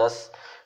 10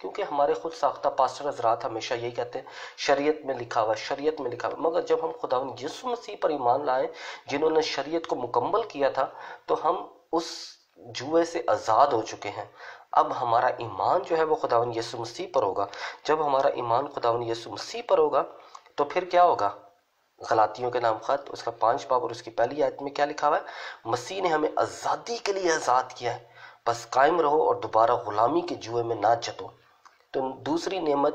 کیونکہ ہمارے خود ساختہ پاسٹر حضرات ہمیشہ یہی کہتے ہیں شریعت میں لکھا ہوا ہے، شریعت میں لکھا ہوا ہے۔ مگر جب ہم خداوند یسوع مسیح پر ایمان لائیں جنہوں نے شریعت کو مکمل کیا تھا، تو ہم اس جوئے سے آزاد ہو چکے ہیں۔ اب ہمارا ایمان جو ہے وہ خداوند یسوع مسیح پر ہوگا۔ جب ہمارا ایمان خداوند یسوع مسیح پر ہوگا تو پھر کیا ہوگا؟ غلاطیوں کے نام خط اس کا 5 باب اور اس کی پہلی آیت میں کیا لکھا ہوا ہے؟ مسیح نے ہمیں آزادی کے لیے آزاد کیا ہے، بس قائم رہو اور دوبارہ غلامی کے جوئے میں نہ جتو۔ تو دوسری نعمت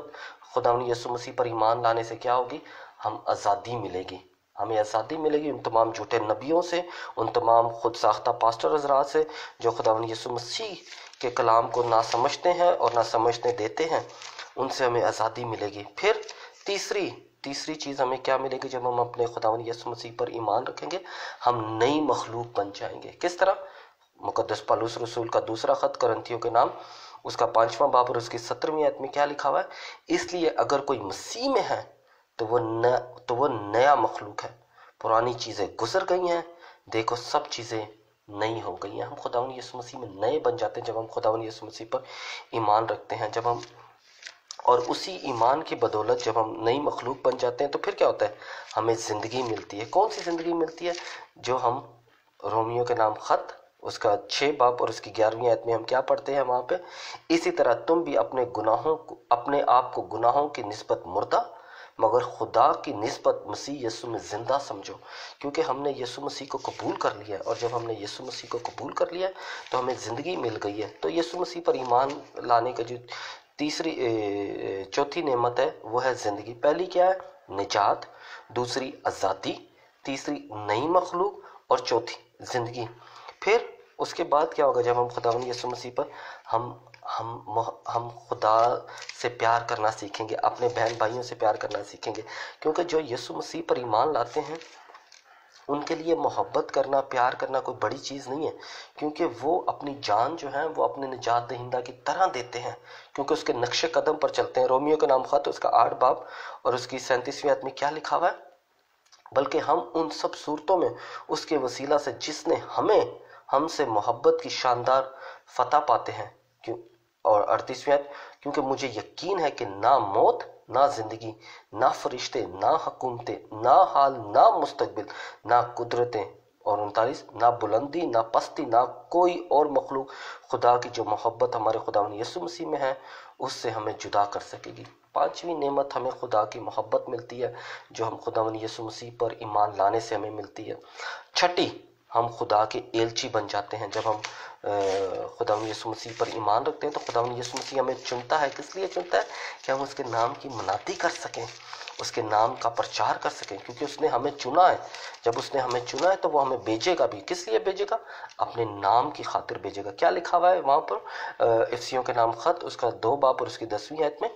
خداوند یسوع مسیح پر ایمان لانے سے کیا ہوگی؟ ہم آزادی ملے گی، ہمیں آزادی ملے گی ان تمام جھوٹے نبیوں سے، ان تمام خود ساختہ پاسٹر حضرات سے جو خداوند یسوع مسیح کے کلام کو نہ سمجھتے ہیں اور نہ سمجھنے دیتے ہیں، ان سے ہمیں آزادی ملے گی۔ پھر تیسری چیز ہمیں کیا ملے گی؟ جب ہم اپنے خداوند یسوع مسیح پر ایمان رکھیں گے ہم نئی مخلوق بن جائیں گے۔ کس طرح؟ مقدس پالوس رسول کا دوسرا خط کرنتھیوں کے نام اس کا 5واں باب اور اس کی 17ویں آیت میں کیا لکھا ہوا ہے؟ اس لیے اگر کوئی مسیح میں ہے تو وہ نیا مخلوق ہے، پرانی چیزیں گزر گئی ہیں، دیکھو سب چیزیں نئی ہو گئی ہیں۔ ہم خداوند یسوع مسیح میں نئے بن جاتے ہیں جب ہم خداوند یسوع مسیح پر ایمان رکھتے ہیں، اور اسی ایمان کی بدولت جب ہم نئی مخلوق بن جاتے ہیں تو پھر کیا ہوتا ہے؟ ہمیں زندگی ملتی ہے۔ کون سی زندگی ملتی ہے؟ جو ہم رومیوں کے نام خط اس کا 6 باب اور اس کی 11ویں آیت میں ہم کیا پڑھتے ہیں وہاں پہ؟ اسی طرح تم بھی اپنے آپ کو گناہوں کی نسبت مردہ مگر خدا کی نسبت مسیح یسوع میں زندہ سمجھو، کیونکہ ہم نے یسوع مسیح کو قبول کر لیا ہے، اور جب ہم نے یسوع مسیح کو قبول کر لیا ہے تو ہمیں زندگی مل گئی ہے۔ تو یسوع مسیح پر ایمان لانے کا جو چوتھی نعمت ہے وہ ہے زندگی۔ پہلی کیا ہے؟ نجات، دوسری آزادی، تیسری نئی مخلوق اور چوتھی زندگی۔ پھر اس کے بعد کیا ہوگا؟ جب ہم خداوند یسوع مسیح پر ہم خدا سے پیار کرنا سیکھیں گے، اپنے بہن بھائیوں سے پیار کرنا سیکھیں گے، کیونکہ جو یسوع مسیح پر ایمان لاتے ہیں ان کے لیے محبت کرنا، پیار کرنا کوئی بڑی چیز نہیں ہے، کیونکہ وہ اپنی جان جو ہے وہ اپنے نجات دہندہ کی طرح دیتے ہیں، کیونکہ اس کے نقش قدم پر چلتے ہیں۔ رومیو کے نام خط اس کا 8 باب اور اس کی 37ویں آیت میں کیا لکھا ہوا ہے؟ بلکہ ہم ان سب صورتوں میں اس کے وسیلہ سے جس نے ہم سے محبت کی شاندار فتح پاتے ہیں۔ اور 38ویں آیت، کیونکہ مجھے یقین ہے کہ نہ موت، نہ زندگی، نہ فرشتے، نہ حکومتیں، نہ حال، نہ مستقبل، نہ قدرتیں، اور 39، نہ بلندی، نہ پستی، نہ کوئی اور مخلوق خدا کی جو محبت ہمارے خداوند یسوع مسیح میں ہے اس سے ہمیں جدا کر سکے گی۔ 5ویں نعمت ہمیں خدا کی محبت ملتی ہے جو ہم خداوند یسوع مسیح پر ایمان لانے سے ہمیں ملتی ہے۔ 6، ہم خدا کے ایلچی بن جاتے ہیں۔ جب ہم خداوند یسوع مسیح پر ایمان رکھتے ہیں تو خداوند یسوع مسیح ہمیں چنتا ہے۔ کس لیے چنتا ہے؟ کہ ہم اس کے نام کی منادی کر سکیں، اس کے نام کا پرچار کر سکیں، کیونکہ اس نے ہمیں چنا ہے۔ جب اس نے ہمیں چنا ہے تو وہ ہمیں بھیجے گا بھی۔ کس لیے بھیجے گا؟ اپنے نام کی خاطر بھیجے گا۔ کیا لکھا ہوا ہے وہاں پر افسیوں کے نام خط اس کا 2 باب اور اس کی 10ویں آیت میں؟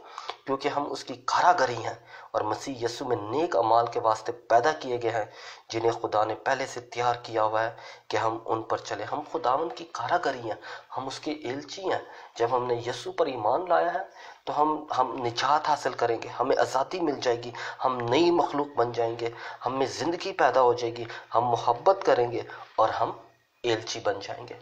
کیونکہ ہم اس کی کاراگری ہیں اور مسیح یسوع میں نیک اعمال کے واسطے پیدا کیے گئے ہیں جنہیں خدا نے پہلے سے تیار کیا ہوا ہے کہ ہم ان پر چلیں۔ ہم خداوند کی کاراگری ہیں، ہم اس کے ایلچی ہیں۔ جب ہم نے یسوع پر ایمان لایا ہے تو ہم نجات حاصل کریں گے، ہمیں آزادی مل جائے گی، ہم نئی مخلوق بن جائیں گے، ہم میں زندگی پیدا ہو جائے گی، ہم محبت کریں گے اور ہم ایلچی بن جائیں گے۔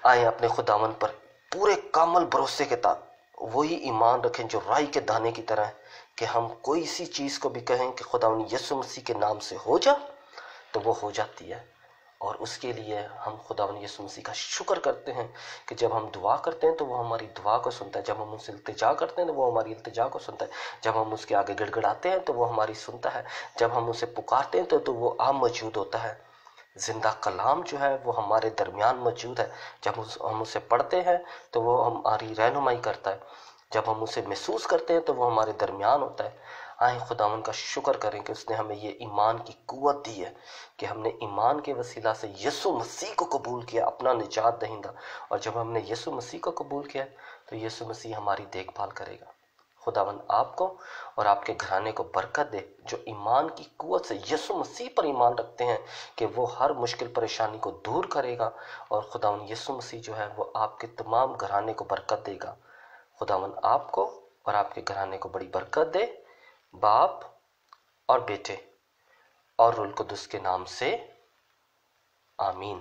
آئیں اپنے خداوند پر پورے کامل بھروسے کے ساتھ وہی ایمان رکھیں جو رائی کے دانے کی طرح ہے، کہ ہم کوئی سی چیز کو بھی کہیں کہ خداوند یسوع مسیح کے نام سے ہو جا تو وہ ہو جاتی ہے۔ اور اس کے لیے ہم خداوند یسوع مسیح کا شکر کرتے ہیں کہ جب ہم دعا کرتے ہیں تو وہ ہماری دعا کو سنتا ہے، جب ہم اس سے التجا کرتے ہیں تو وہ ہماری التجا کو سنتا ہے، جب ہم اس کے آگے گڑ گڑاتے ہیں تو وہ ہماری سنتا ہے، جب ہم اسے پکارتے ہیں تو وہ موجود ہوتا ہے۔ زندہ کلام جو ہے وہ ہمارے درمیان موجود ہے، جب ہم اسے پڑھتے ہیں تو وہ ہماری رہنمائی کرتا ہے، جب ہم اسے محسوس کرتے ہیں تو وہ ہمارے درمیان ہوتا ہے۔ آئیں خداوند کا شکر کریں کہ اس نے ہمیں یہ ایمان کی قوت دی ہے کہ ہم نے ایمان کے وسیلہ سے یسوع مسیح کو قبول کیا اپنا نجات دہندہ، اور جب ہم نے یسوع مسیح کو قبول کیا تو یسوع مسیح ہماری دیکھ بھال کرے گا۔ خداوند آپ کو اور آپ کے گھرانے کو برکت دے جو ایمان کی قوت سے یسوع مسیح پر ایمان رکھتے ہیں کہ وہ ہر مشکل پریشانی کو دور کرے گا، اور خداوند یسوع مسیح جو ہے وہ آپ کے تمام گھرانے کو برکت دے گا۔ خداوند آپ کو اور آپ کے گھرانے کو بڑی برکت دے، باپ اور بیٹے اور روح القدس کے نام سے آمین۔